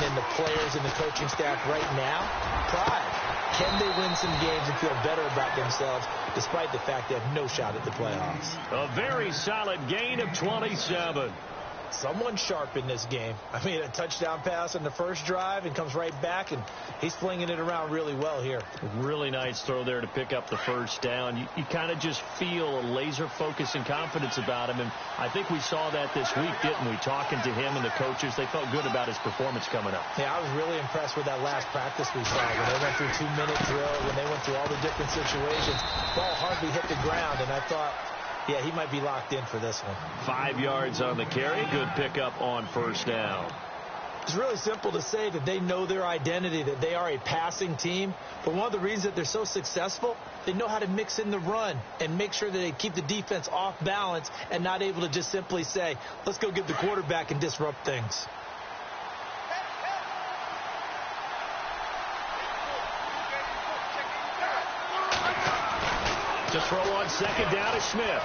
in the players and the coaching staff right now? Pride. Can they win some games and feel better about themselves despite the fact they have no shot at the playoffs? A very solid gain of 27. Someone sharp in this game. I mean, a touchdown pass on the first drive and comes right back, and he's flinging it around really well here. Really nice throw there to pick up the first down. You kind of just feel a laser focus and confidence about him, and I think we saw that this week, didn't we? Talking to him and the coaches, they felt good about his performance coming up. Yeah, I was really impressed with that last practice we saw when they went through 2-minute drill, when they went through all the different situations. Ball hardly hit the ground, and I thought, yeah, he might be locked in for this one. 5 yards on the carry. Good pickup on first down. It's really simple to say that they know their identity, that they are a passing team. But one of the reasons that they're so successful, they know how to mix in the run and make sure that they keep the defense off balance and not able to just simply say, let's go get the quarterback and disrupt things. To throw on second down to Smith.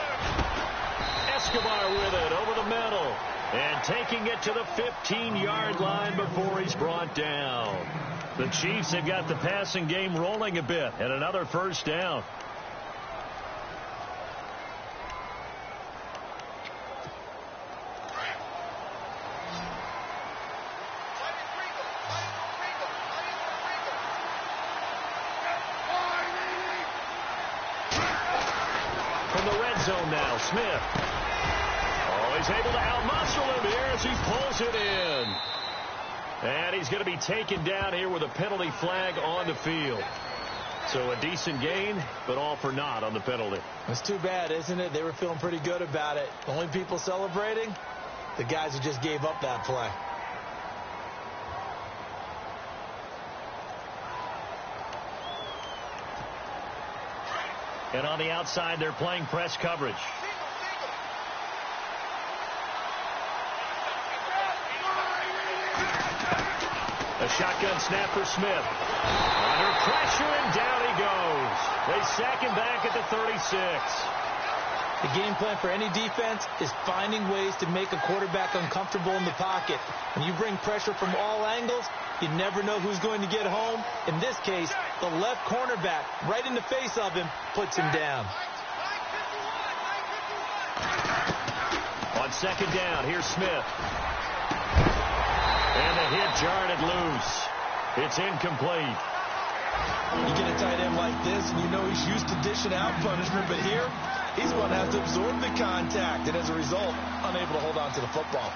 Escobar with it over the middle. And taking it to the 15-yard line before he's brought down. The Chiefs have got the passing game rolling a bit. And another first down. Now Smith. Oh, he's able to outmuscle him here as he pulls it in. And he's going to be taken down here with a penalty flag on the field. So a decent gain, but all for naught on the penalty. It's too bad, isn't it? They were feeling pretty good about it. The only people celebrating, the guys who just gave up that play. And on the outside, they're playing press coverage. A shotgun snap for Smith. Under pressure, and down he goes. They sack him back at the 36. The game plan for any defense is finding ways to make a quarterback uncomfortable in the pocket. When you bring pressure from all angles, you never know who's going to get home. In this case, the left cornerback, right in the face of him, puts him down. On second down, here's Smith. And the hit jarred it loose. It's incomplete. You get a tight end like this, and you know he's used to dishing out punishment, but here, he's going to have to absorb the contact, and as a result, unable to hold on to the football.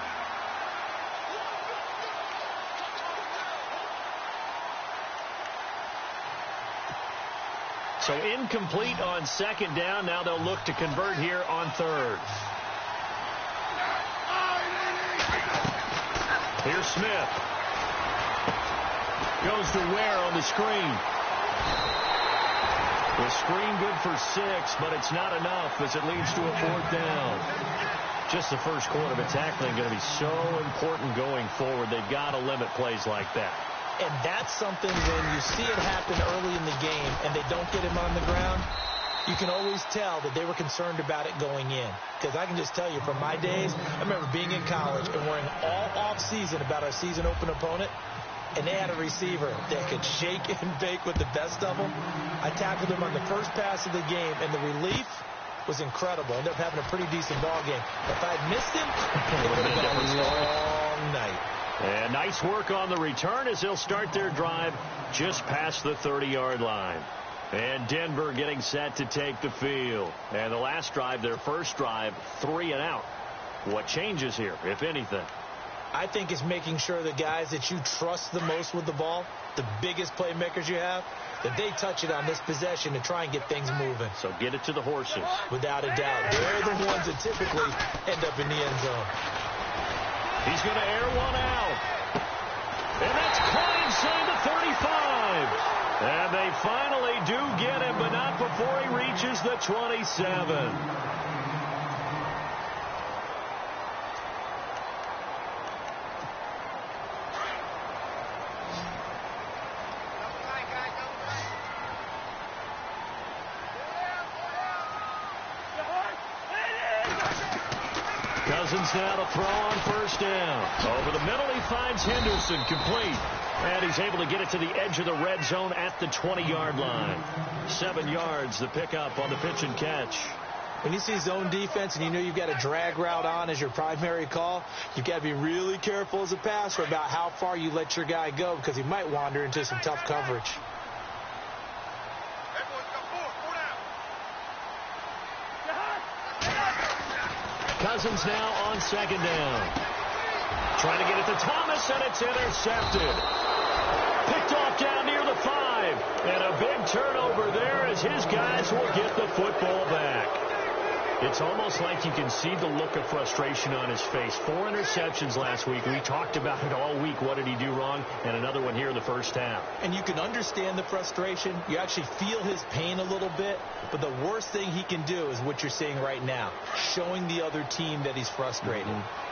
So incomplete on second down. Now they'll look to convert here on third. Here's Smith. Goes to Ware on the screen. The screen good for 6, but it's not enough as it leads to a fourth down. Just the first quarter, but tackling going to be so important going forward. They've got to limit plays like that. And that's something when you see it happen early in the game and they don't get him on the ground, you can always tell that they were concerned about it going in. Because I can just tell you from my days, I remember being in college and worrying all off-season about our season-open opponent, and they had a receiver that could shake and bake with the best of them. I tackled him on the first pass of the game, and the relief was incredible. Ended up having a pretty decent ball game. If I had missed him, it would have been a long night. And nice work on the return as they'll start their drive just past the 30-yard line. And Denver getting set to take the field. And the last drive, their first drive, 3 and out. What changes here, if anything? I think it's making sure the guys that you trust the most with the ball, the biggest playmakers you have, that they touch it on this possession to try and get things moving. So get it to the horses. Without a doubt. They're the ones that typically end up in the end zone. He's going to air one out. And that's caught inside the 35. And they finally do get him, but not before he reaches the 27. Cousins now to throw on first down. Over the middle, he finds Henderson, complete. And he's able to get it to the edge of the red zone at the 20-yard line. 7 yards, the pickup on the pitch and catch. When you see zone defense and you know you've got a drag route on as your primary call, you've got to be really careful as a passer about how far you let your guy go because he might wander into some tough coverage. Cousins now on second down. Trying to get it to Thomas, and it's intercepted. Picked off down near the 5. And a big turnover there as his guys will get the football back. It's almost like you can see the look of frustration on his face. 4 interceptions last week. We talked about it all week. What did he do wrong? And another one here in the first half. And you can understand the frustration. You actually feel his pain a little bit. But the worst thing he can do is what you're seeing right now, showing the other team that he's frustrated.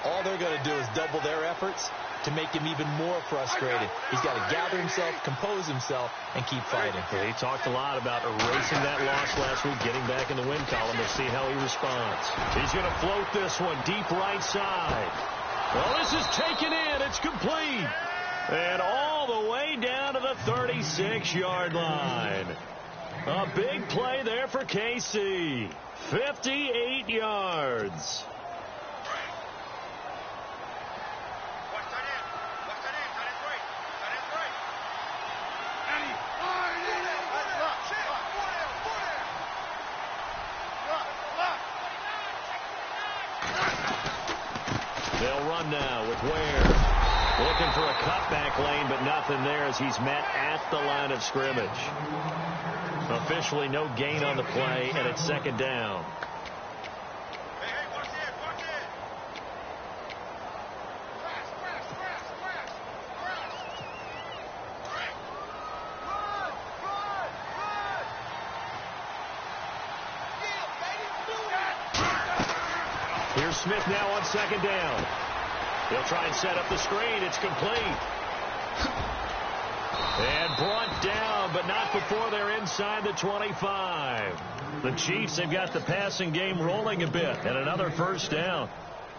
All they're going to do is double their efforts to make him even more frustrated. He's got to gather himself, compose himself, and keep fighting. Yeah, he talked a lot about erasing that loss last week, getting back in the win column. We'll see how he responds. He's going to float this one deep right side. Well, this is taken in. It's complete. And all the way down to the 36-yard line. A big play there for KC. 58 yards. They'll run now with Ware. Looking for a cutback lane, but nothing there as he's met at the line of scrimmage. Officially no gain on the play, and it's second down. Here's Smith now on second down. He'll try and set up the screen. It's complete. And brought down, but not before they're inside the 25. The Chiefs have got the passing game rolling a bit, and another first down.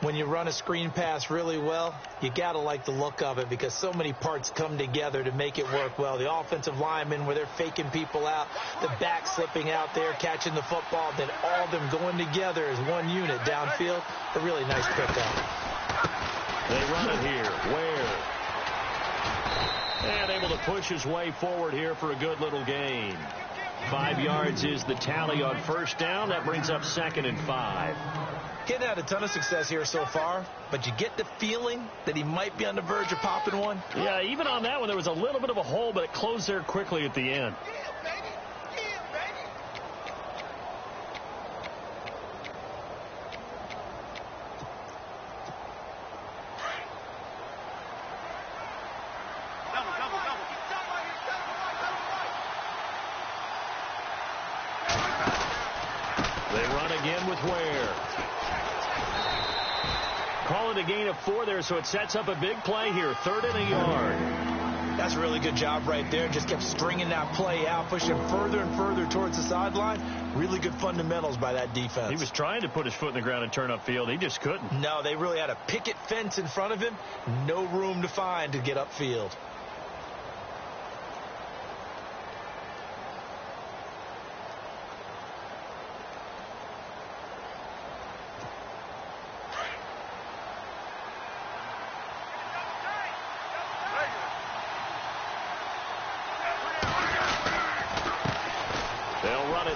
When you run a screen pass really well, you got to like the look of it because so many parts come together to make it work well. The offensive linemen, where they're faking people out, the back slipping out there, catching the football, then all of them going together as one unit downfield. A really nice pickup. They run it here. Ware. And able to push his way forward here for a good little gain. 5 yards is the tally on first down. That brings up 2nd and 5. Getting had a ton of success here so far, but you get the feeling that he might be on the verge of popping one. Yeah, even on that one, there was a little bit of a hole, but it closed there quickly at the end. They run again with Ware. Call it a gain of 4 there, so it sets up a big play here. 3rd and a yard. That's a really good job right there. Just kept stringing that play out, pushing further and further towards the sideline. Really good fundamentals by that defense. He was trying to put his foot in the ground and turn upfield. He just couldn't. No, they really had a picket fence in front of him. No room to find to get upfield.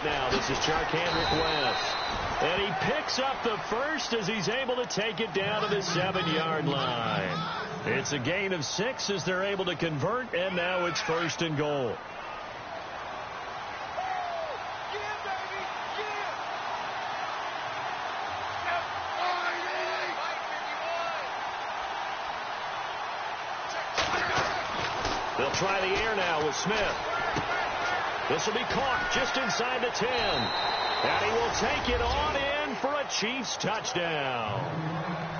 Now, this is Charkandrick West. And he picks up the first as he's able to take it down to the 7-yard line. It's a gain of 6 as they're able to convert, and now it's 1st and goal. They'll try the air now with Smith. This will be caught just inside the 10. And he will take it on in for a Chiefs touchdown.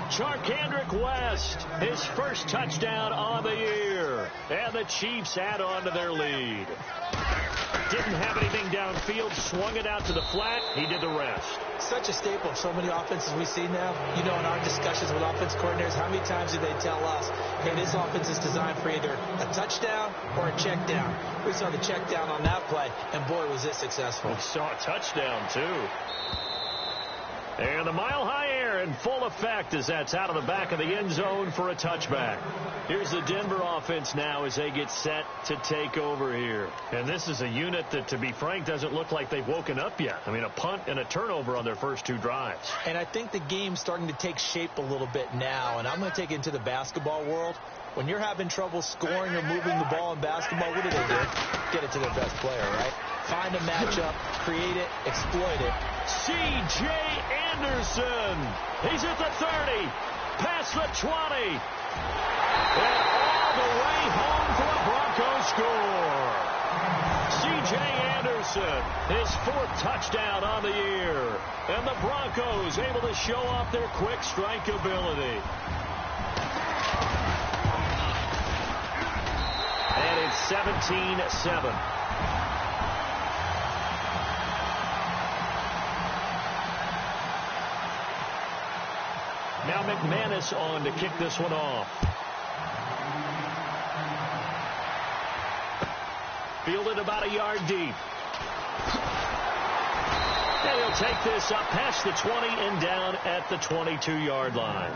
Charkandrick West, his first touchdown on the year. And the Chiefs add on to their lead. Didn't have anything downfield, swung it out to the flat. He did the rest. Such a staple of so many offenses we see now. You know, in our discussions with offense coordinators, how many times do they tell us, hey, this offense is designed for either a touchdown or a check down. We saw the check down on that play, and boy, was it successful. We saw a touchdown, too. And the mile-high air in full effect as that's out of the back of the end zone for a touchback. Here's the Denver offense now as they get set to take over here. And this is a unit that, to be frank, doesn't look like they've woken up yet. I mean, a punt and a turnover on their first two drives. And I think the game's starting to take shape a little bit now, and I'm going to take it into the basketball world. When you're having trouble scoring or moving the ball in basketball, what do? Get it to their best player, right? Find a matchup, create it, exploit it. C.J. Anderson. He's at the 30, past the 20, and all the way home for a Broncos score. C.J. Anderson, his fourth touchdown on the year, and the Broncos able to show off their quick strike ability. And it's 17-7. Now McManus on to kick this one off. Fielded about a yard deep. And he'll take this up past the 20 and down at the 22-yard line.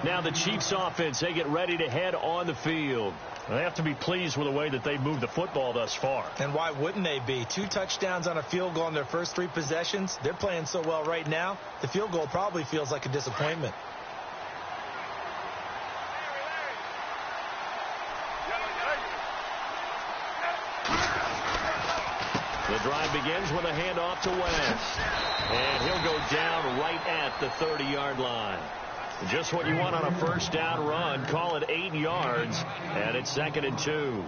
Now the Chiefs offense, they get ready to head on the field. They have to be pleased with the way that they moved the football thus far. And why wouldn't they be? 2 touchdowns on a field goal in their first 3 possessions. They're playing so well right now, the field goal probably feels like a disappointment. The drive begins with a handoff to West. And he'll go down right at the 30-yard line. Just what you want on a first down run. Call it 8 yards. And it's 2nd and 2.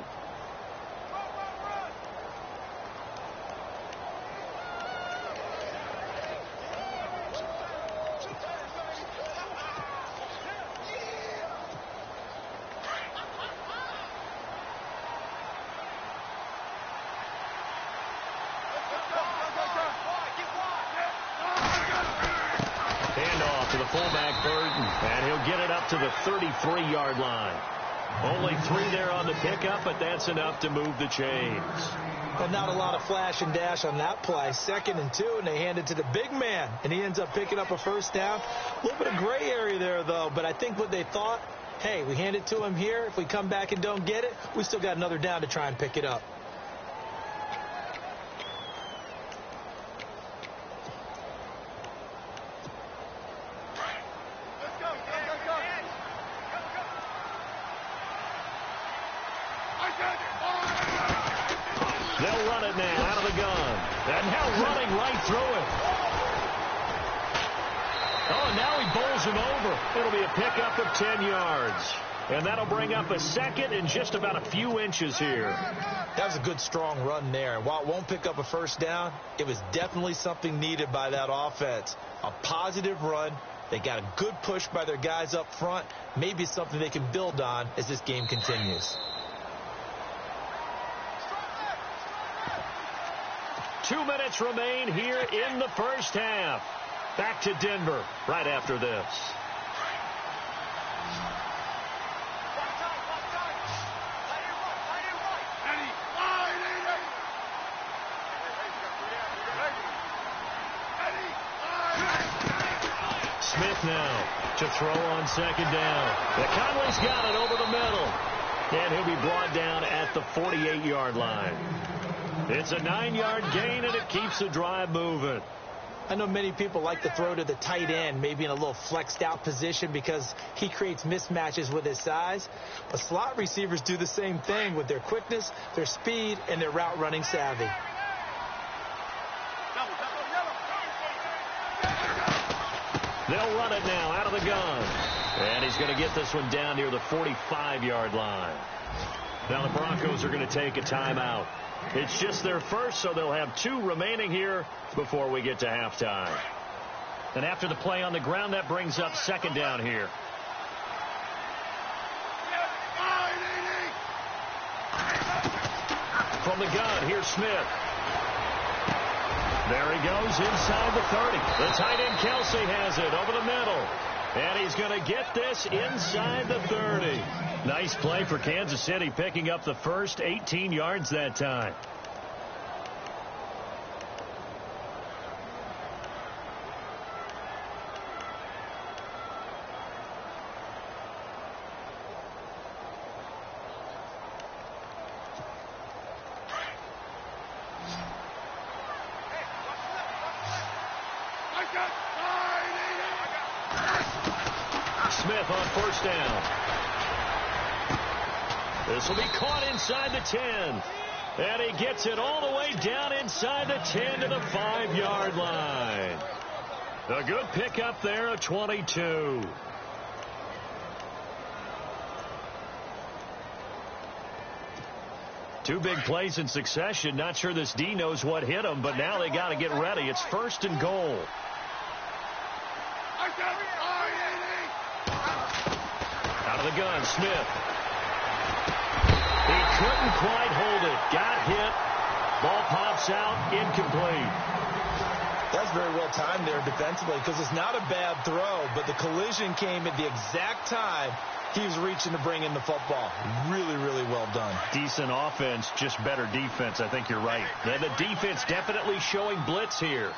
Handoff to the fullback Burton, and he'll get it up to the 33-yard line. Only 3 there on the pickup, but that's enough to move the chains. But not a lot of flash and dash on that play. 2nd and 2, and they hand it to the big man, and he ends up picking up a first down. A little bit of gray area there, though, but I think what they thought, hey, we hand it to him here. If we come back and don't get it, we still got another down to try and pick it up. They'll run it now out of the gun. And now running right through it. Oh, and now he bowls him over. It'll be a pickup of 10 yards. And that'll bring up a 2nd and just about a few inches here. That was a good, strong run there. And while it won't pick up a first down, it was definitely something needed by that offense. A positive run. They got a good push by their guys up front. Maybe something they can build on as this game continues. 2 minutes remain here in the first half. Back to Denver right after this. Smith now to throw on 2nd down. The Conley's got it over the middle. And he'll be brought down at the 48-yard line. It's a 9-yard gain, and it keeps the drive moving. I know many people like to throw to the tight end, maybe in a little flexed out position because he creates mismatches with his size. But slot receivers do the same thing with their quickness, their speed, and their route running savvy. They'll run it now out of the gun. And he's going to get this one down near the 45-yard line. Now the Broncos are going to take a timeout. It's just their first, so they'll have 2 remaining here before we get to halftime. And after the play on the ground, that brings up 2nd down here. From the gun, here's Smith. There he goes inside the 30. The tight end Kelsey has it over the middle. And he's going to get this inside the 30. Nice play for Kansas City, picking up the first 18 yards that time. Smith on first down. This will be caught inside the 10. And he gets it all the way down inside the 10 to the 5-yard line. A good pickup there of 22. Two big plays in succession. Not sure this D knows what hit him, but now they got to get ready. It's first and goal. Out of the gun, Smith. He couldn't quite hold it. Got hit. Ball pops out, incomplete. That's very well timed there defensively because it's not a bad throw, but the collision came at the exact time he was reaching to bring in the football. Really, really well done. Decent offense, just better defense. I think you're right. And the defense definitely showing blitz here.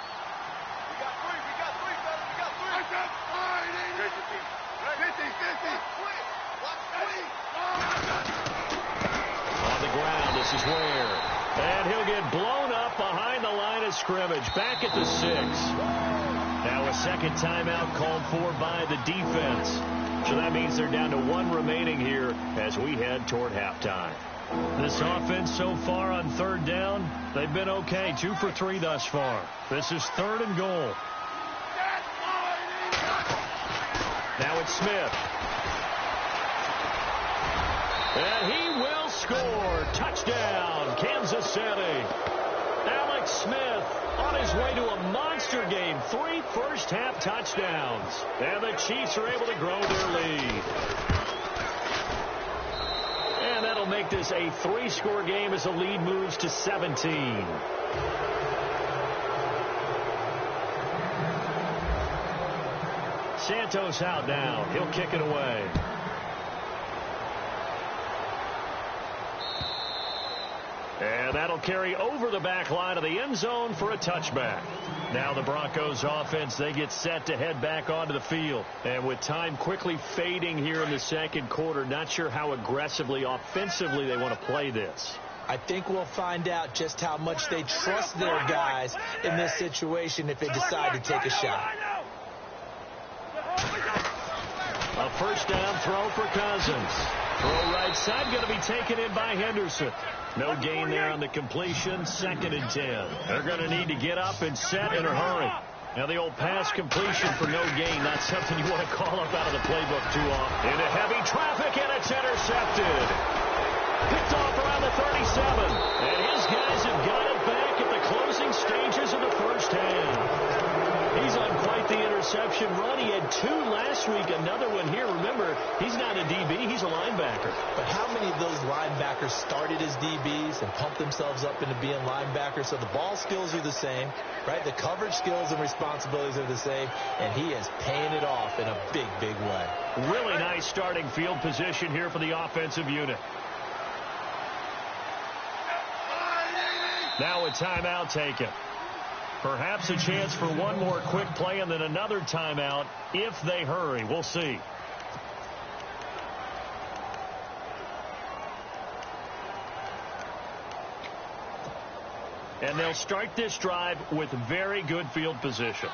On the ground, this is Ware. And he'll get blown up behind the line of scrimmage. Back at the 6. Now a second timeout called for by the defense. So that means they're down to 1 remaining here as we head toward halftime. This offense so far on third down, they've been okay. 2 for 3 thus far. This is third and goal. Now it's Smith. And he will score. Touchdown, Kansas City. Alex Smith on his way to a monster game. 3 first-half touchdowns. And the Chiefs are able to grow their lead. And that'll make this a 3-score game as the lead moves to 17. Santos out now. He'll kick it away. And that'll carry over the back line of the end zone for a touchback. Now the Broncos offense, they get set to head back onto the field. And with time quickly fading here in the second quarter, not sure how aggressively, offensively they want to play this. I think we'll find out just how much they trust their guys in this situation if they decide to take a shot. A first down throw for Cousins. Throw right side, going to be taken in by Henderson. No gain there on the completion. 2nd and 10. They're going to need to get up and set in a hurry. Now the old pass completion for no gain, not something you want to call up out of the playbook too often. Into heavy traffic, and it's intercepted. Picked off around the 37. And his guys have got it back at the closing stages of the first half. He's on quite the interception run. He had 2 last week, another one here. Remember, he's not a DB, he's a linebacker. But how many of those linebackers started as DBs and pumped themselves up into being linebackers? So the ball skills are the same, right? The coverage skills and responsibilities are the same, and he is paying it off in a big, big way. Really nice starting field position here for the offensive unit. Now a timeout taken. Perhaps a chance for one more quick play and then another timeout if they hurry. We'll see. And they'll start this drive with very good field position.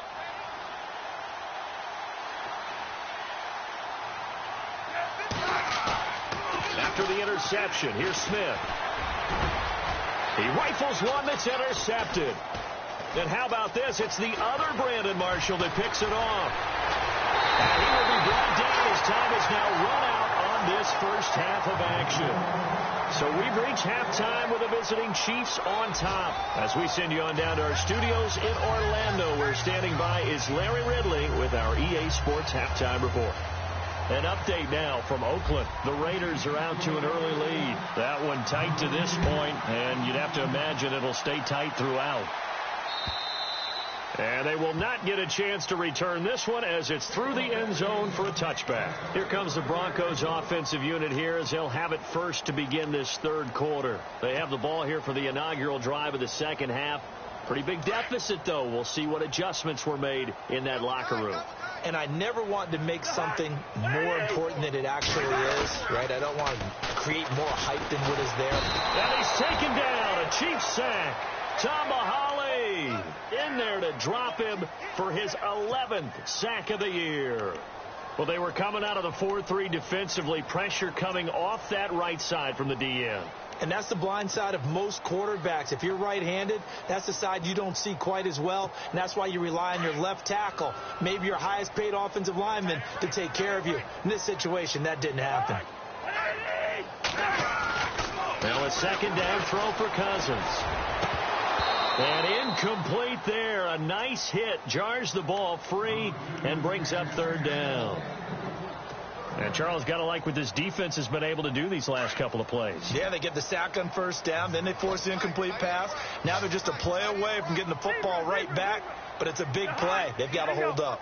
After the interception, here's Smith. He rifles one that's intercepted. And how about this? It's the other Brandon Marshall that picks it off. And he will be brought down as time has now run out on this first half of action. So we've reached halftime with the visiting Chiefs on top. As we send you on down to our studios in Orlando, where standing by is Larry Ridley with our EA Sports Halftime Report. An update now from Oakland. The Raiders are out to an early lead. That one tight to this point, and you'd have to imagine it'll stay tight throughout. And they will not get a chance to return this one as it's through the end zone for a touchback. Here comes the Broncos offensive unit here as they'll have it first to begin this third quarter. They have the ball here for the inaugural drive of the second half. Pretty big deficit, though. We'll see what adjustments were made in that locker room. And I never want to make something more important than it actually is, right? I don't want to create more hype than what is there. And he's taken down. A Chiefs sack. Tamahali in there to drop him for his 11th sack of the year. Well, they were coming out of the 4-3 defensively. Pressure coming off that right side from the DN. And that's the blind side of most quarterbacks. If you're right-handed, that's the side you don't see quite as well. And that's why you rely on your left tackle, maybe your highest-paid offensive lineman, to take care of you. In this situation, that didn't happen. Now a second down throw for Cousins. And incomplete there. A nice hit. Jars the ball free and brings up third down. And Charles, got to like what this defense has been able to do these last couple of plays. Yeah, they get the sack on first down. Then they force the incomplete pass. Now they're just a play away from getting the football right back. But it's a big play. They've got to hold up.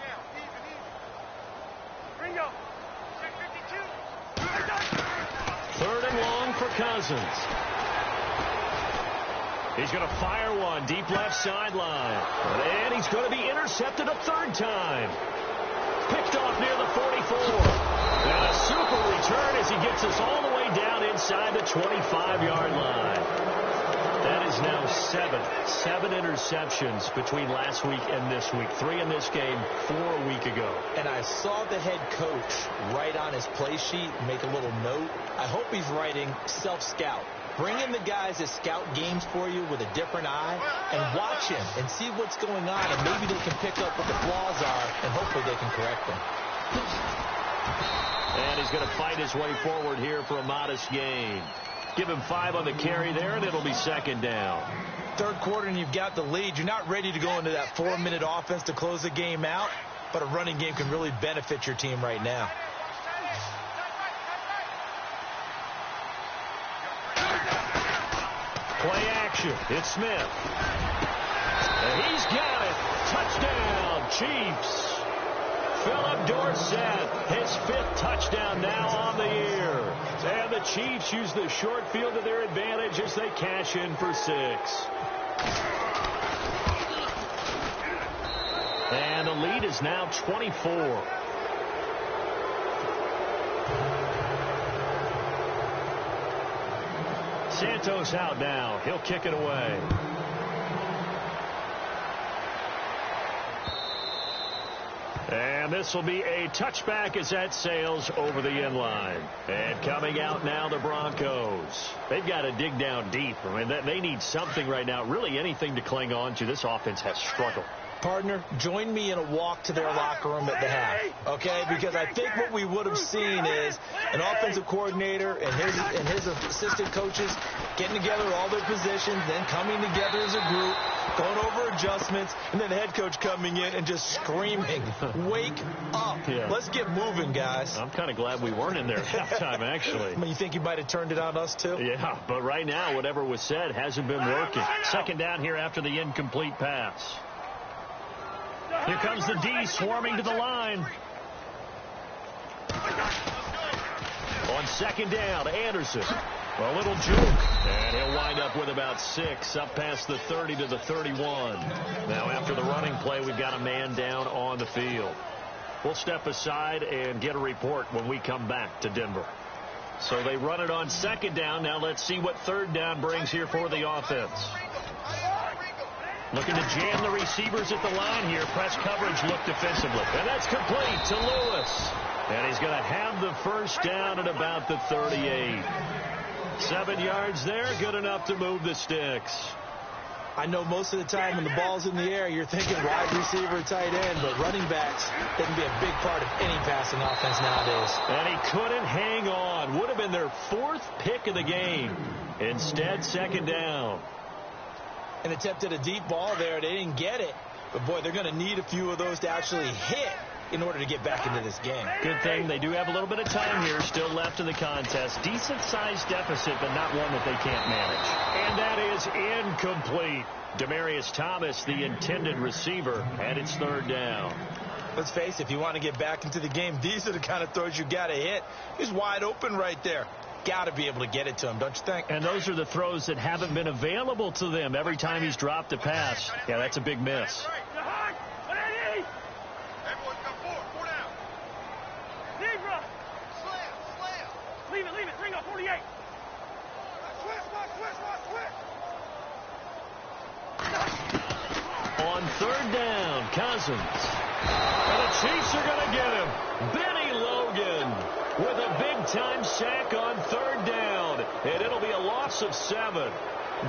Third and long for Cousins. He's going to fire one deep left sideline. And he's going to be intercepted a third time. Picked off near the 44. And a super return as he gets us all the way down inside the 25-yard line. That is now seven interceptions between last week and this week. 3 in this game, 4 a week ago. And I saw the head coach write on his play sheet, make a little note. I hope he's writing self-scout. Bring in the guys that scout games for you with a different eye and watch him and see what's going on, and maybe they can pick up what the flaws are, and hopefully they can correct them. And he's going to fight his way forward here for a modest gain. Give him 5 on the carry there, and it'll be second down. Third quarter, and you've got the lead. You're not ready to go into that 4-minute offense to close the game out, but a running game can really benefit your team right now. Play action. It's Smith. And he's got it. Touchdown, Chiefs. Philip Dorsett, his 5th touchdown now on the year. And the Chiefs use the short field to their advantage as they cash in for 6. And the lead is now 24. Santos out now. He'll kick it away. And this will be a touchback as that sails over the end line. And coming out now, the Broncos. They've got to dig down deep. I mean, they need something right now, really anything to cling on to. This offense has struggled. Partner, join me in a walk to their locker room at the half, okay? Because I think what we would have seen is an offensive coordinator and his assistant coaches getting together all their positions, then coming together as a group, going over adjustments, and then the head coach coming in and just screaming, wake up. Yeah. Let's get moving, guys. I'm kind of glad we weren't in there at halftime, actually. You think you might have turned it on us, too? Yeah, but right now, whatever was said hasn't been working. Second down here after the incomplete pass. Here comes the D swarming to the line. On second down, Anderson. A little juke. And he'll wind up with about 6 up past the 30 to the 31. Now after the running play, we've got a man down on the field. We'll step aside and get a report when we come back to Denver. So they run it on second down. Now let's see what third down brings here for the offense. Looking to jam the receivers at the line here. Press coverage look defensively. And that's complete to Lewis. And he's going to have the first down at about the 38. 7 yards there, good enough to move the sticks. I know most of the time when the ball's in the air, you're thinking wide receiver, tight end, but running backs can be a big part of any passing offense nowadays. And he couldn't hang on. Would have been their 4th pick of the game. Instead, second down. And attempted a deep ball there. They didn't get it. But, boy, they're going to need a few of those to actually hit in order to get back into this game. Good thing they do have a little bit of time here still left in the contest. Decent-sized deficit, but not one that they can't manage. And that is incomplete. Demaryius Thomas, the intended receiver, and it's third down. Let's face it, if you want to get back into the game, these are the kind of throws you got to hit. He's wide open right there. Got to be able to get it to him, don't you think? And those are the throws that haven't been available to them every time he's dropped a pass. Yeah, that's a big miss. Everyone's got four down. Leave it. Ring up 48. On third down, Cousins. And the Chiefs are going to get him. Benny Logan with a big-time sack on third down. And it'll be a loss of 7.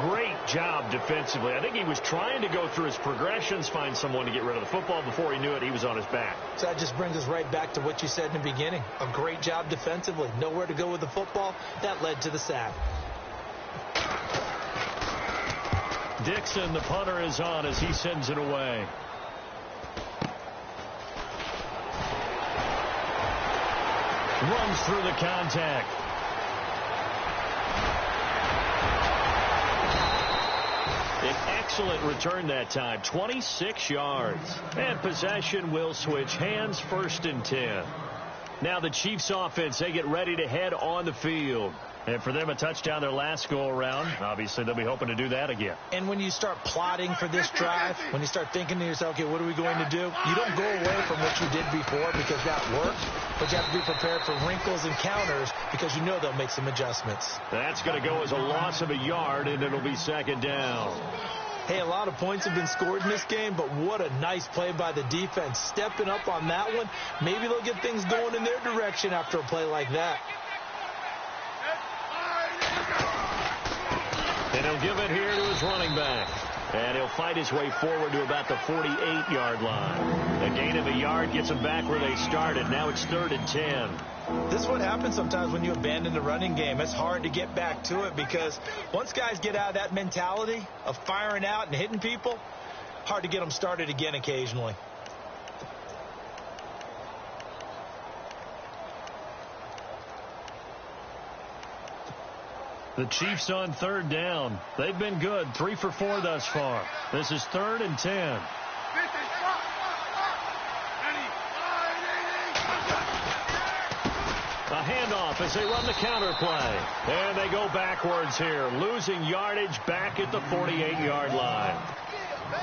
Great job defensively. I think he was trying to go through his progressions, find someone to get rid of the football. Before he knew it, he was on his back. So that just brings us right back to what you said in the beginning. A great job defensively. Nowhere to go with the football. That led to the sack. Dixon, the punter, is on as he sends it away. Runs through the contact. An excellent return that time. 26 yards. And possession will switch hands, 1st and 10. Now the Chiefs offense, they get ready to head on the field. And for them, a touchdown their last go-around. Obviously, they'll be hoping to do that again. And when you start plotting for this drive, when you start thinking to yourself, okay, what are we going to do? You don't go away from what you did before because that worked, but you have to be prepared for wrinkles and counters because you know they'll make some adjustments. That's going to go as a loss of a yard, and it'll be 2nd down. Hey, a lot of points have been scored in this game, but what a nice play by the defense. Stepping up on that one, maybe they'll get things going in their direction after a play like that. And he'll give it here to his running back. And he'll fight his way forward to about the 48-yard line. A gain of a yard gets him back where they started. Now it's 3rd and 10. This is what happens sometimes when you abandon the running game. It's hard to get back to it because once guys get out of that mentality of firing out and hitting people, hard to get them started again occasionally. The Chiefs on 3rd down. They've been good. 3 for 4 thus far. This is 3rd and 10. A handoff as they run the counter play. And they go backwards here, losing yardage back at the 48-yard line.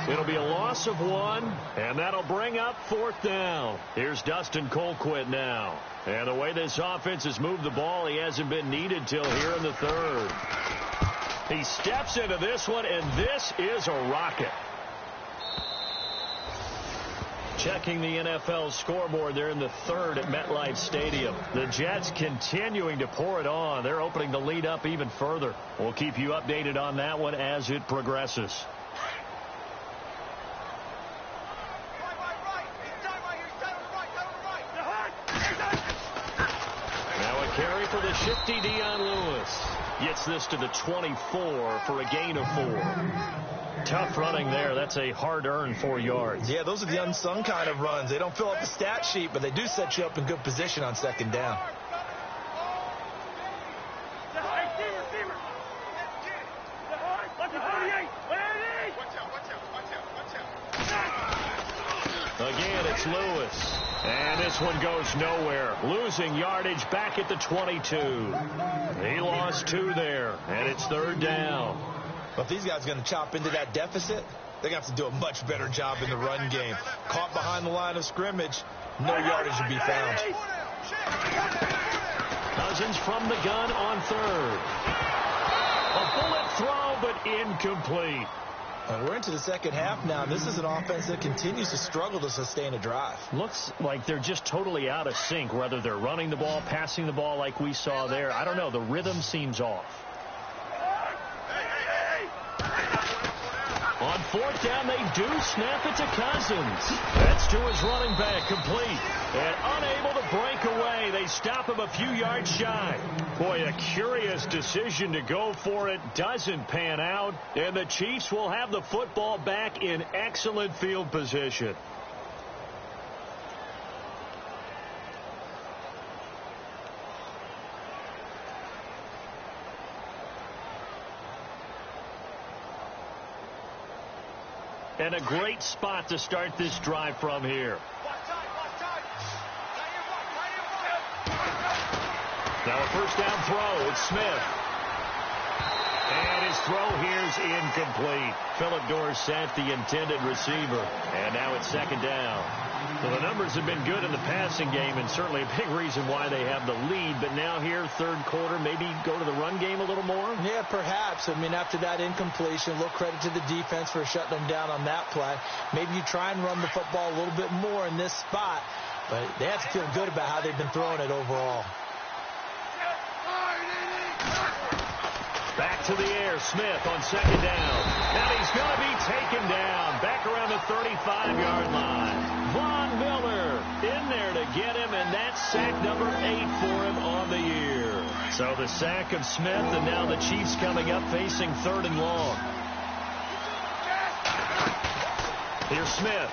It'll be a loss of 1, and that'll bring up 4th down. Here's Dustin Colquitt now. And the way this offense has moved the ball, he hasn't been needed till here in the 3rd. He steps into this one, and this is a rocket. Checking the NFL scoreboard there in the 3rd at MetLife Stadium. The Jets continuing to pour it on. They're opening the lead up even further. We'll keep you updated on that one as it progresses. Carry for the shifty Dion Lewis. Gets this to the 24 for a gain of 4. Tough running there. That's a hard-earned 4 yards. Yeah, those are the unsung kind of runs. They don't fill up the stat sheet, but they do set you up in good position on 2nd down. Again, it's Lewis. And this one goes nowhere. Losing yardage back at the 22. He lost 2 there, and it's 3rd down. But if these guys are going to chop into that deficit, they're going to have to do a much better job in the run game. Caught behind the line of scrimmage, no yardage to be found. Cousins from the gun on 3rd. A bullet throw, but incomplete. And we're into the 2nd half now. This is an offense that continues to struggle to sustain a drive. Looks like they're just totally out of sync, whether they're running the ball, passing the ball like we saw there. I don't know. The rhythm seems off. On 4th down, they do snap it to Cousins. That's to his running back, complete. And unable to break away. They stop him a few yards shy. Boy, a curious decision to go for it. Doesn't pan out. And the Chiefs will have the football back in excellent field position. And a great spot to start this drive from here. Now a first down throw. It's Smith. And his throw here's incomplete. Philip Dorsett, the intended receiver. And now it's second down. So the numbers have been good in the passing game, and certainly a big reason why they have the lead. But now here, third quarter, maybe go to the run game a little more? Yeah, perhaps. I mean, after that incompletion, a little credit to the defense for shutting them down on that play. Maybe you try and run the football a little bit more in this spot. But they have to feel good about how they've been throwing it overall. Back to the air, Smith on second down. Now he's going to be taken down. Back around the 35-yard line. Von Miller in there to get him, and that's sack number 8 for him on the year. So the sack of Smith, and now the Chiefs coming up facing third and long. Here's Smith.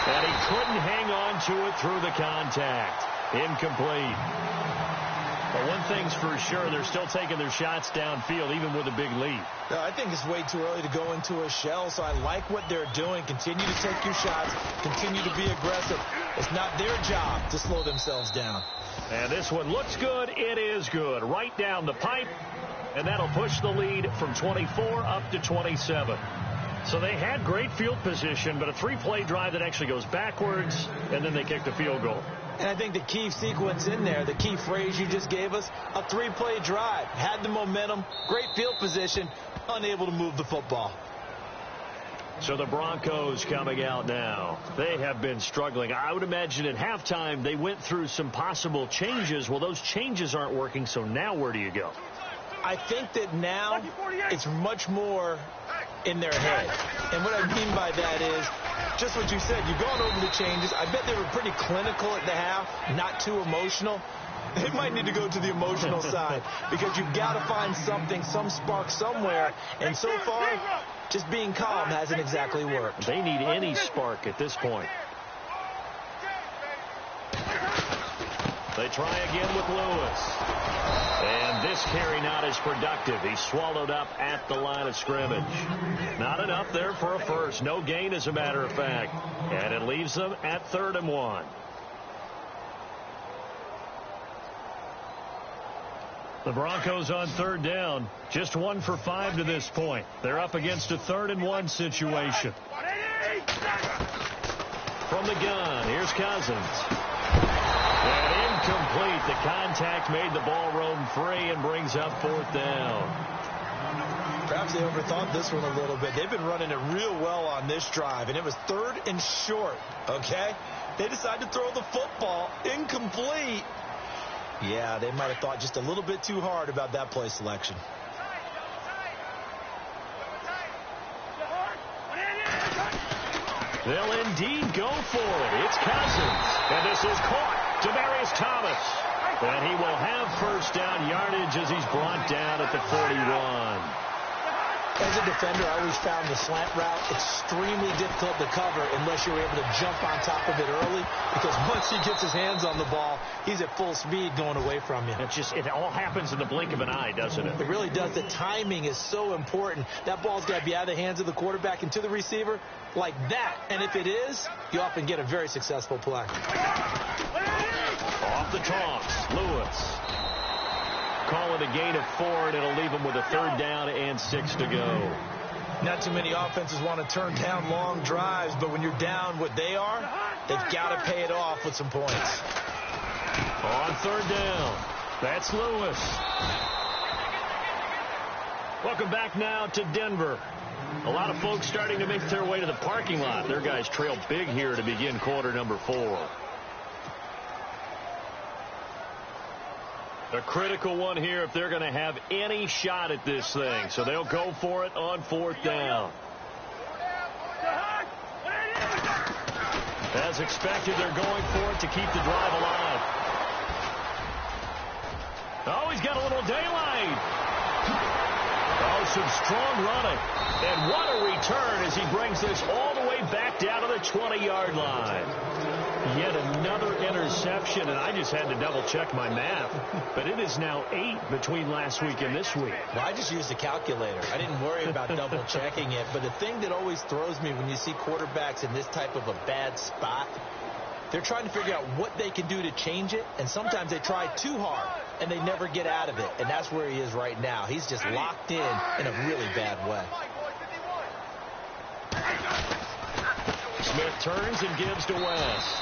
And he couldn't hang on to it through the contact. Incomplete. But one thing's for sure, they're still taking their shots downfield, even with a big lead. I think it's way too early to go into a shell, so I like what they're doing. Continue to take your shots. Continue to be aggressive. It's not their job to slow themselves down. And this one looks good. It is good. Right down the pipe, and that'll push the lead from 24 up to 27. So they had great field position, but a three-play drive that actually goes backwards, and then they kick the field goal. And I think the key sequence in there, the key phrase you just gave us, a three-play drive. Had the momentum, great field position, unable to move the football. So the Broncos coming out now. They have been struggling. I would imagine at halftime they went through some possible changes. Well, those changes aren't working, so now where do you go? I think that now it's much more in their head. And what I mean by that is just what you said. You've gone over the changes. I bet they were pretty clinical at the half, not too emotional. They might need to go to the emotional side because you've got to find something, some spark somewhere. And so far, just being calm hasn't exactly worked. They need any spark at this point. They try again with Lewis. And this carry not as productive. He's swallowed up at the line of scrimmage. Not enough there for a first. No gain, as a matter of fact. And it leaves them at 3rd and 1. The Broncos on 3rd down. Just 1 for 5 to this point. They're up against a 3rd and 1 situation. From the gun, here's Cousins. And incomplete. The contact made the ball roam free and brings up 4th down. Perhaps they overthought this one a little bit. They've been running it real well on this drive, and it was 3rd and short, okay? They decided to throw the football incomplete. Yeah, they might have thought just a little bit too hard about that play selection. They'll indeed go for it. It's Cousins. And this is caught. Demaryius Thomas. And he will have first down yardage as he's brought down at the 41. As a defender, I always found the slant route extremely difficult to cover unless you're able to jump on top of it early, because once he gets his hands on the ball, he's at full speed going away from you. It all happens in the blink of an eye, doesn't it? It really does. The timing is so important. That ball's got to be out of the hands of the quarterback and to the receiver like that. And if it is, you often get a very successful play. Off the toss, Lewis. Call it a gain of 4, and it'll leave them with a 3rd down and 6 to go. Not too many offenses want to turn down long drives, but when you're down what they are, they've got to pay it off with some points. On 3rd down, that's Lewis. Welcome back now to Denver. A lot of folks starting to make their way to the parking lot. Their guys trail big here to begin quarter number 4. A critical one here if they're going to have any shot at this thing. So they'll go for it on 4th down. As expected, they're going for it to keep the drive alive. Oh, he's got a little daylight. Oh, some strong running. And what a return as he brings this all the way back down to the 20-yard line. Yet another interception, and I just had to double-check my math. But it is now 8 between last week and this week. Well, I just used a calculator. I didn't worry about double-checking it. But the thing that always throws me when you see quarterbacks in this type of a bad spot, they're trying to figure out what they can do to change it, and sometimes they try too hard, and they never get out of it. And that's where he is right now. He's just locked in a really bad way. Smith turns and gives to West.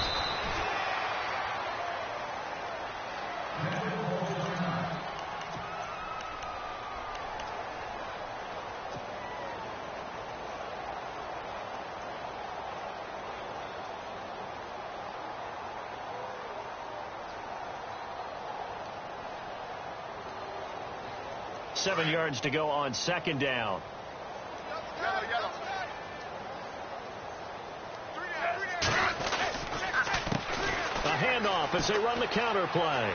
Seven yards to go on second down. A handoff as they run the counter play.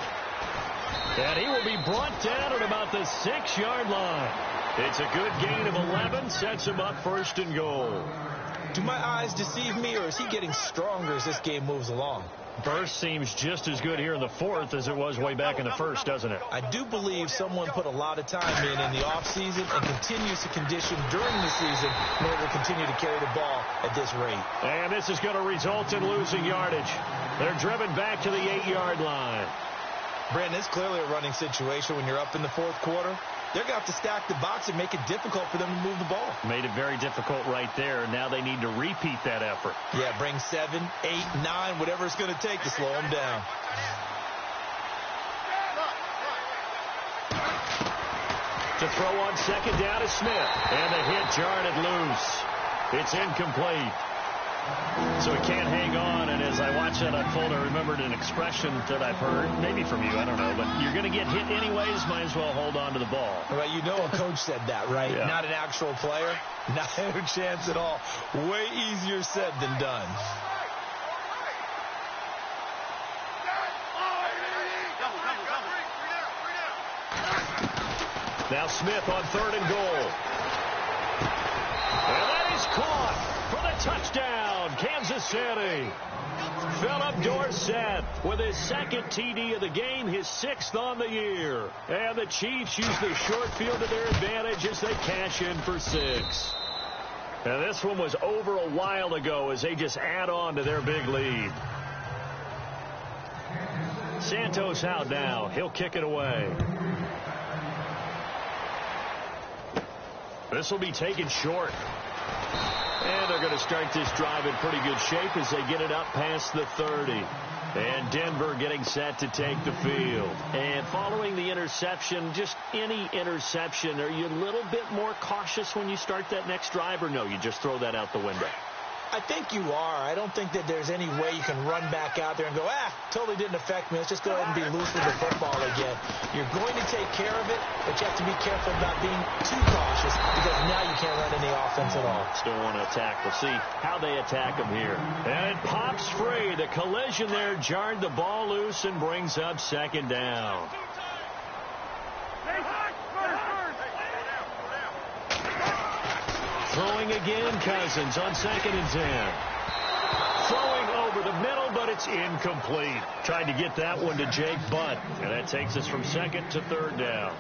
And he will be brought down at about the 6-yard line. It's a good gain of 11, sets him up first and goal. Do my eyes deceive me, or is he getting stronger as this game moves along? Burst seems just as good here in the fourth as it was way back in the first, doesn't it? I do believe someone put a lot of time in the offseason and continues to condition during the season in order to continue to carry the ball at this rate. And this is going to result in losing yardage. They're driven back to the 8-yard line. Brandon, it's clearly a running situation when you're up in the fourth quarter. They're going to have to stack the box and make it difficult for them to move the ball. Made it very difficult right there. Now they need to repeat that effort. Yeah, bring 7, 8, 9, whatever it's going to take to slow them down. To throw on second down is Smith. And the hit jarred it loose. It's incomplete. So he can't hang on, and as I watched that unfold, I remembered an expression that I've heard, maybe from you, I don't know, but you're going to get hit anyways, might as well hold on to the ball. Well, you know a coach said that, right? Yeah. Not an actual player. Not a chance at all. Way easier said than done. Now Smith on third and goal. And that is caught for the touchdown, Kansas City. Philip Dorsett with his second TD of the game, his 6th on the year. And the Chiefs use the short field to their advantage as they cash in for 6. And this one was over a while ago as they just add on to their big lead. Santos out now. He'll kick it away. This will be taken short. And they're going to start this drive in pretty good shape as they get it up past the 30. And Denver getting set to take the field. And following the interception, just any interception, are you a little bit more cautious when you start that next drive, or no, you just throw that out the window? I think you are. I don't think that there's any way you can run back out there and go, totally didn't affect me. Let's just go ahead and be loose with the football again. You're going to take care of it, but you have to be careful about being too cautious because now you can't run any offense at all. Still want to attack. We'll see how they attack them here. And it pops free. The collision there jarred the ball loose and brings up second down. Throwing again, Cousins on 2nd and 10. Throwing over the middle, but it's incomplete. Tried to get that one to Jake Butt, and that takes us from 2nd to 3rd down.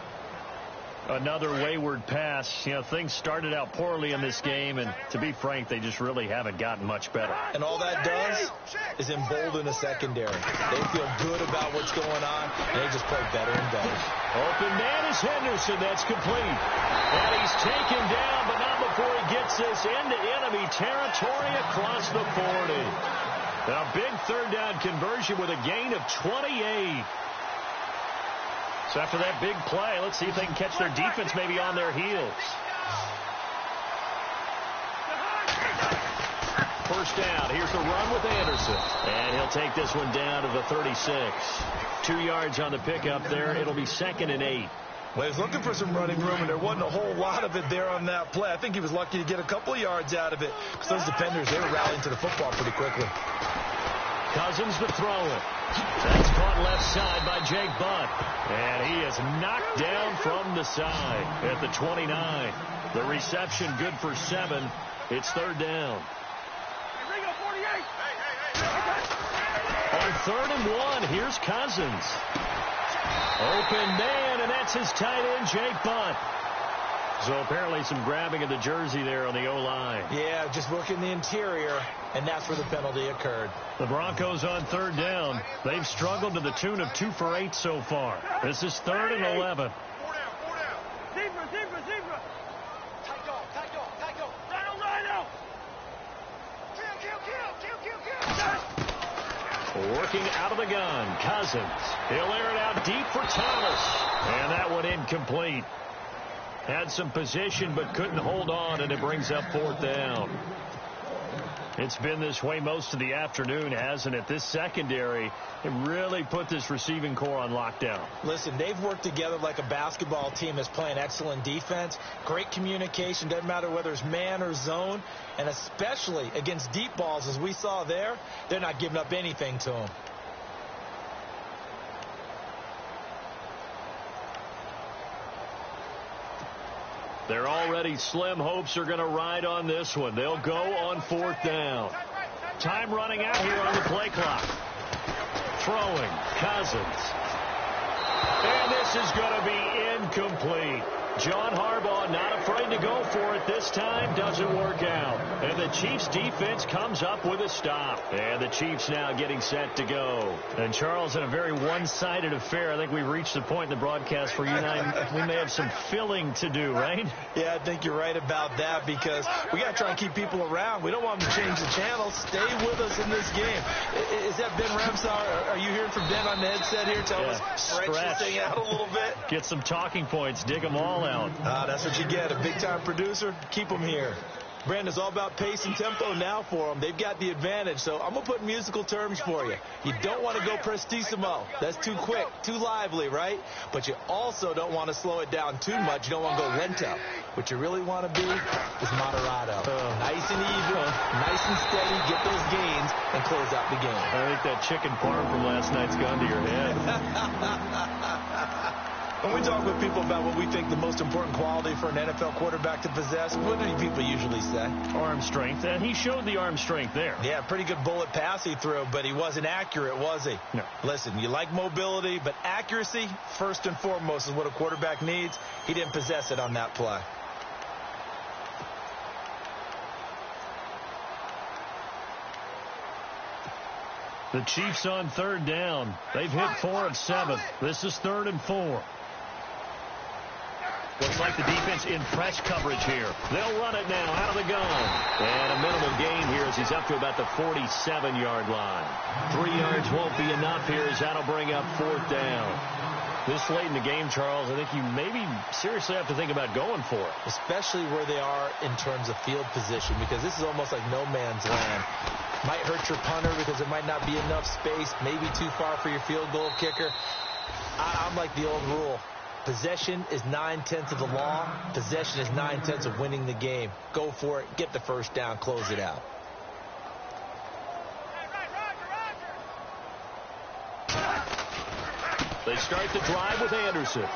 Another wayward pass. You know, things started out poorly in this game, and to be frank, they just really haven't gotten much better. And all that does is embolden a secondary. They feel good about what's going on, and they just play better and better. Open man is Henderson. That's complete. And he's taken down, but not before he gets this into enemy territory across the 40. Now, big 3rd down conversion with a gain of 28. So after that big play, let's see if they can catch their defense maybe on their heels. First down. Here's the run with Anderson. And he'll take this one down to the 36. 2 yards on the pickup there. It'll be 2nd and 8. Well, he was looking for some running room, and there wasn't a whole lot of it there on that play. I think he was lucky to get a couple of yards out of it because those defenders, they were rallying to the football pretty quickly. Cousins to throw it. That's caught left side by Jake Butt. And he is it's knocked down from the side at the 29. The reception good for 7. It's third down. On 3rd and 1, here's Cousins. Open man, and that's his tight end, Jake Butt. So apparently some grabbing of the jersey there on the O-line. Yeah, just working the interior, and that's where the penalty occurred. The Broncos on 3rd down. They've struggled to the tune of 2 for 8 so far. This is 3rd and 11. 4 down. Zebra. Tight dog. Rhino. Kill. Working out of the gun, Cousins. He'll air it out deep for Thomas. And that one incomplete. Had some position but couldn't hold on, and it brings up 4th down. It's been this way most of the afternoon, hasn't it? This secondary, it really put this receiving core on lockdown. Listen, they've worked together like a basketball team that's playing excellent defense. Great communication. Doesn't matter whether it's man or zone. And especially against deep balls, as we saw there, they're not giving up anything to them. They're already slim hopes are going to ride on this one. They'll go on 4th down. Time running out here on the play clock. Throwing, Cousins. And this is going to be incomplete. John Harbaugh not afraid to go for it this time. Doesn't work out. And the Chiefs defense comes up with a stop. And the Chiefs now getting set to go. And Charles, in a very one-sided affair, I think we've reached the point in the broadcast for you and I, we may have some filling to do, right? Yeah, I think you're right about that because we got to try and keep people around. We don't want them to change the channel. Stay with us in this game. Is that Ben Ramsar? Are you hearing from Ben on the headset here? Tell us, stretch this thing out a little bit. Get some talking points. Dig them all out. That's what you get. A big-time producer. Keep them here. Brandon's all about pace and tempo now for them. They've got the advantage, so I'm going to put musical terms for you. You don't want to go prestissimo. That's too quick, too lively, right? But you also don't want to slow it down too much. You don't want to go lento. What you really want to be is moderato. Nice and even, nice and steady, get those gains, and close out the game. I think that chicken parm from last night's gone to your head. When we talk with people about what we think the most important quality for an NFL quarterback to possess, what do people usually say? Arm strength, and he showed the arm strength there. Yeah, pretty good bullet pass he threw, but he wasn't accurate, was he? No. Listen, you like mobility, but accuracy, first and foremost, is what a quarterback needs. He didn't possess it on that play. The Chiefs on 3rd down. They've hit 4 of 7. This is 3rd and 4. Looks like the defense in press coverage here. They'll run it now out of the gun. And a minimal gain here as he's up to about the 47-yard line. 3 yards won't be enough here as that'll bring up 4th down. This late in the game, Charles, I think you maybe seriously have to think about going for it. Especially where they are in terms of field position, because this is almost like no man's land. Might hurt your punter because there might not be enough space, maybe too far for your field goal kicker. I'm like the old rule. Possession is 9/10 of the law. Possession is 9/10 of winning the game. Go for it. Get the first down. Close it out. They start the drive with Anderson.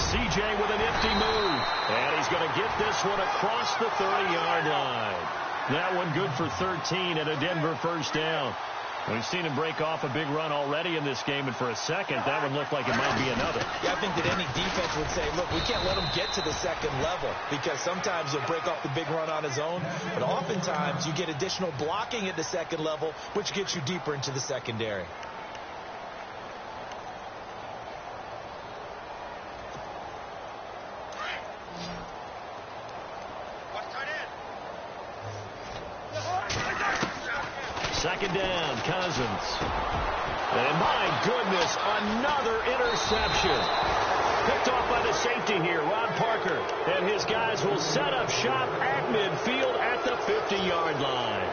CJ with a nifty move. And he's going to get this one across the 30-yard line. That one good for 13 and a Denver first down. We've seen him break off a big run already in this game, and for a second, that one looked like it might be another. Yeah, I think that any defense would say, look, we can't let him get to the second level, because sometimes he'll break off the big run on his own, but oftentimes you get additional blocking at the second level, which gets you deeper into the secondary. Second down, Cousins. And my goodness, another interception. Picked off by the safety here, Ron Parker. And his guys will set up shop at midfield at the 50-yard line.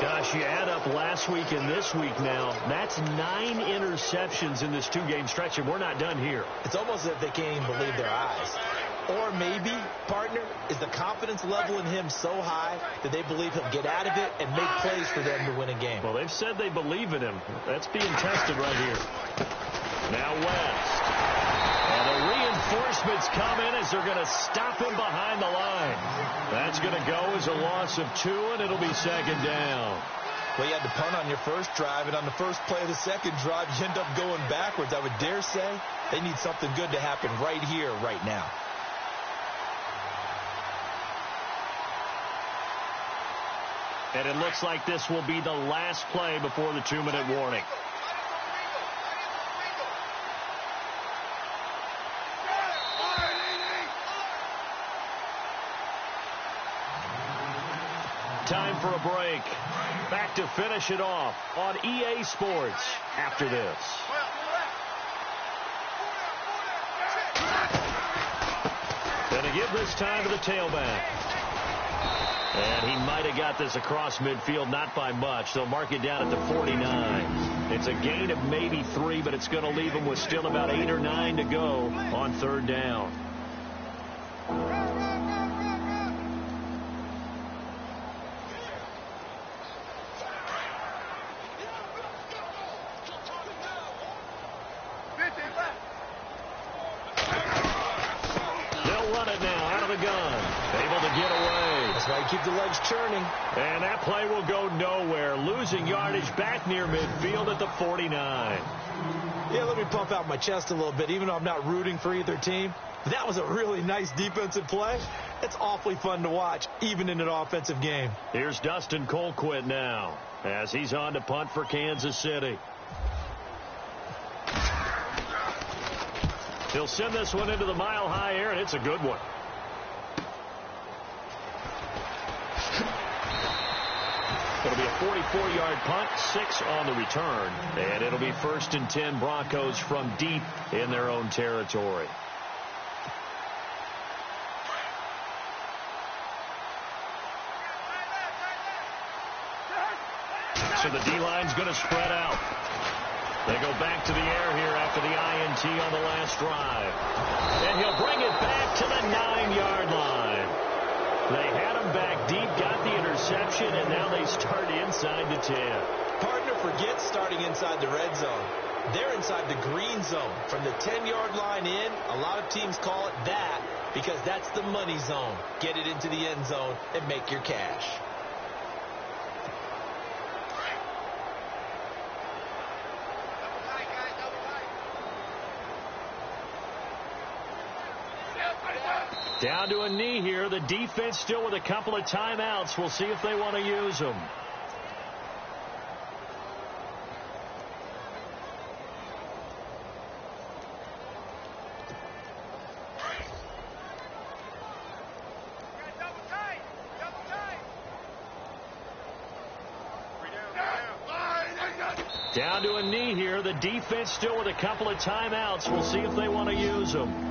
Gosh, you add up last week and this week now. That's 9 interceptions in this 2-game stretch, and we're not done here. It's almost as if they can't even believe their eyes. Or maybe, partner, is the confidence level in him so high that they believe he'll get out of it and make plays for them to win a game. Well, they've said they believe in him. That's being tested right here. Now West. And the reinforcements come in as they're going to stop him behind the line. That's going to go as a loss of 2, and it'll be second down. Well, you had to punt on your first drive, and on the first play of the second drive, you end up going backwards. I would dare say they need something good to happen right here, right now. And it looks like this will be the last play before the 2-minute warning. Time for a break. Back to finish it off on EA Sports after this. Gonna give this time to the tailback. And he might have got this across midfield, not by much. They'll mark it down at the 49. It's a gain of maybe 3, but it's going to leave him with still about 8 or 9 to go on third down. They'll run it now out of the gun. Able to get away. That's why you keep the legs churning. And that play will go nowhere. Losing yardage back near midfield at the 49. Yeah, let me pump out my chest a little bit, even though I'm not rooting for either team. That was a really nice defensive play. It's awfully fun to watch, even in an offensive game. Here's Dustin Colquitt now, as he's on to punt for Kansas City. He'll send this one into the mile-high air, and it's a good one. It'll be a 44-yard punt, 6 on the return, and it'll be 1st and 10 Broncos from deep in their own territory. So the D-line's going to spread out. They go back to the air here after the INT on the last drive. And he'll bring it back to the 9-yard line. They had him back deep, got the interception, and now they start inside the 10. Partner forgets starting inside the red zone. They're inside the green zone. From the 10-yard line in, a lot of teams call it that because that's the money zone. Get it into the end zone and make your cash. Down to a knee here. The defense still with a couple of timeouts. We'll see if they want to use them. Down to a knee here. The defense still with a couple of timeouts. We'll see if they want to use them.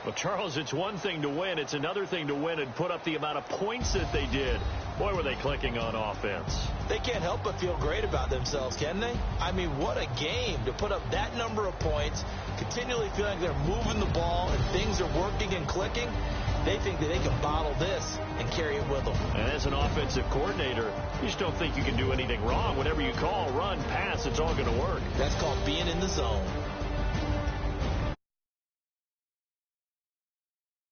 Well, Charles, it's one thing to win. It's another thing to win and put up the amount of points that they did. Boy, were they clicking on offense. They can't help but feel great about themselves, can they? I mean, what a game to put up that number of points, continually feeling like they're moving the ball and things are working and clicking. They think that they can bottle this and carry it with them. And as an offensive coordinator, you just don't think you can do anything wrong. Whatever you call, run, pass, it's all going to work. That's called being in the zone.